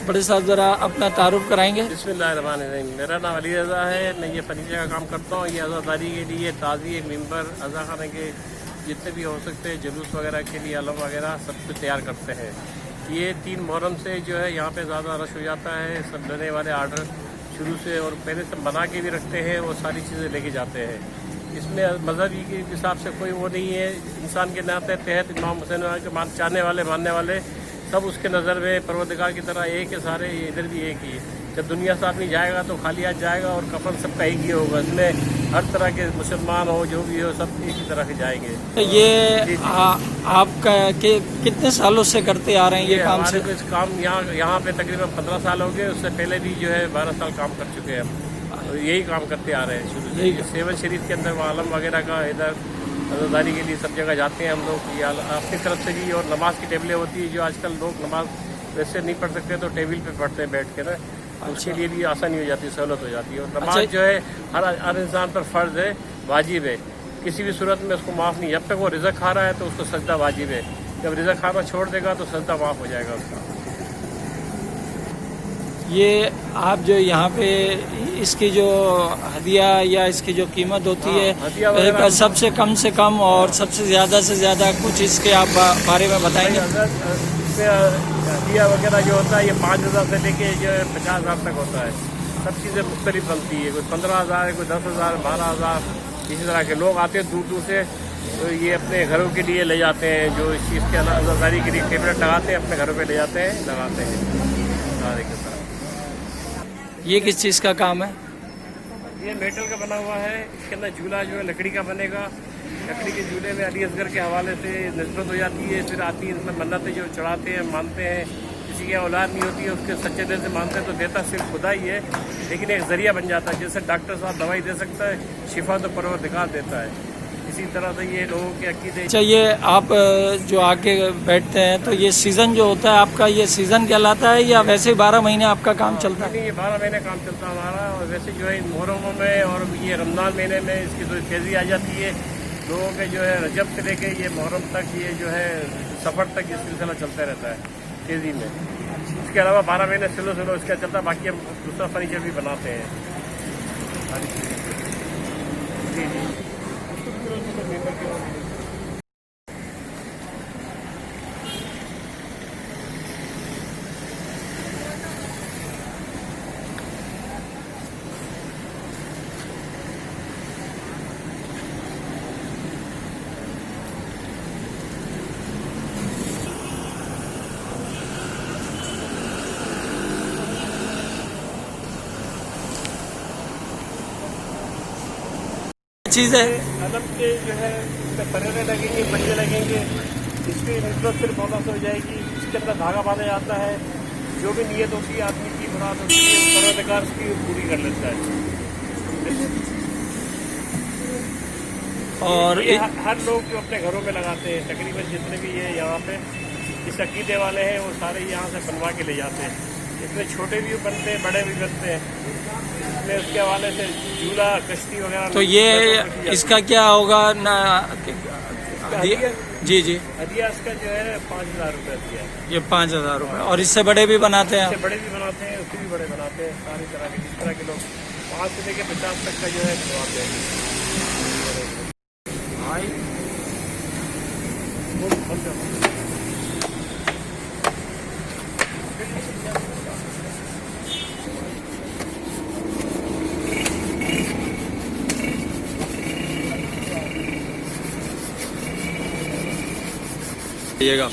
बड़े साहब ज़रा अपना तारुफ कराएंगे। बिस्मिल्लाहिर्रहमानिर्रहीम। मेरा नाम अली रज़ा है, मैं ये फर्नीचर का काम करता हूँ। ये आज़ादारी के लिए ताज़ी एक मेंबर अज़ा खाना के जितने भी हो सकते हैं जुलूस वगैरह के लिए आलम वगैरह सब कुछ तैयार करते हैं। ये 3 मुहर्रम से जो है यहाँ पे ज़्यादा रश हो जाता है। सब लेने वाले आर्डर शुरू से और पहले से बना के भी रखते हैं और सारी चीज़ें लेके जाते हैं। इसमें मजहबी के हिसाब से कोई वो नहीं है। इंसान के नाते तहत इमाम हुसैन के चाहने वाले मानने वाले सब उसके नज़र में परवरदिगार की तरह एक है। सारे इधर भी एक ही है। जब दुनिया से आदमी जाएगा तो खाली हाथ जाएगा और कफन सबका एक ही होगा। इसमें हर तरह के मुसलमान हो जो भी हो सब एक ही तरह से जाएंगे। तो ये आपका कितने सालों से करते आ रहे हैं ये काम से? इस काम यहाँ पे तकरीबन 15 साल हो गए। उससे पहले भी जो है 12 साल काम कर चुके हैं हम। तो यही काम करते आ रहे हैं शुरू से। सेवन शरीफ के अंदर आलम वगैरह का इधर अज़ादारी के लिए सब जगह जाते हैं हम लोग। ये अपनी तरफ से भी और नमाज की टेबलें होती है जो आजकल लोग नमाज वैसे नहीं पढ़ सकते तो टेबल पे पढ़ते हैं बैठ के ना। उसके लिए भी आसानी हो जाती है, सहूलत हो जाती है। और नमाज जो है हर इंसान पर फ़र्ज़ है, वाजिब है। किसी भी सूरत में उसको माफ़ नहीं। जब तक वो रिज़्क़ खा रहा है तो उसको सजदा वाजिब है। जब रिज़्क़ खाना छोड़ देगा तो सजदा माफ़ हो जाएगा उसका। ये आप जो यहाँ पे इसकी जो हदिया या इसकी जो कीमत होती है सबसे कम से कम और सबसे ज़्यादा से ज़्यादा कुछ इसके आप बारे में बताएंगे? हदिया वगैरह जो होता है ये 5,000 से लेके जो 50,000 तक होता है। सब चीज़ें मुख्तलिफ बनती है। कोई 15,000 कोई 10,000 12,000 इसी तरह के लोग आते हैं दूर दूर से। तो ये अपने घरों के लिए ले जाते हैं। जो इस चीज़ के आज़ादारी के लिए टेबलेट लगाते हैं अपने घरों पे ले जाते हैं, लगाते हैं सारे के साथ। ये किस चीज़ का काम है? ये मेटल का बना हुआ है। इसके अंदर झूला जो है लकड़ी का बनेगा। लकड़ी के झूले में अली असगर के हवाले से निस्बत हो जाती है। फिर आती है इसमें मन्नतें जो चढ़ाते हैं, मानते हैं। किसी की औलाद नहीं होती है उसके सच्चे दिल से मानते हैं तो देता सिर्फ खुदा ही है, लेकिन एक ज़रिया बन जाता है। जैसे डॉक्टर साहब दवाई दे सकता है, शिफा तो परवरदिगार देता है। इसी तरह से ये लोगों के अकीदे। अच्छा, ये आप जो आके बैठते हैं तो ये सीज़न जो होता है आपका, ये सीज़न कहलाता है या वैसे 12 महीने आपका काम चलता है? नहीं, ये 12 महीने काम चलता है हमारा। और वैसे जो है मुहर्रम में और ये रमज़ान महीने में इसकी थोड़ी तेज़ी आ जाती है। लोगों के जो है रजब से लेके ये मुहर्रम तक ये जो है सफ़र तक ये सिलसिला चलता रहता है तेज़ी में। इसके अलावा 12 महीने स्लो इसका चलता है। बाकी हम दूसरा फर्नीचर भी बनाते हैं। जी जी। चीज़ है अलग के जो है इसमें परेरे लगेंगे, पंजे लगेंगे। इसकी निस्बत फिर पौधा से हो जाएगी। इसके अंदर धागा बांधा जाता है। जो भी नीयत होती है आदमी की मुराद होती है परवरदिगार उसकी पूरी कर लेता है। और ये हर लोग जो अपने घरों में लगाते हैं तकरीबन जितने भी ये यहाँ पे इस अकीदे वाले हैं वो सारे यहाँ से बनवा के ले जाते हैं। इसमें छोटे भी बनते हैं, बड़े भी बनते हैं। इसमें उसके हवाले से झूला, कश्ती वगैरह। तो ये इसका क्या होगा ना? जी जी। हदिया इसका जो है 5,000 रुपये दिया है। ये 5,000 रुपये। और इससे बड़े भी बनाते हैं? इससे बड़े भी बनाते हैं, उससे भी बड़े बनाते हैं। सारी तरह के जिस तरह के लोग 5 से लेकर 50 तक का जो है बनवाते हैं। आइएगा।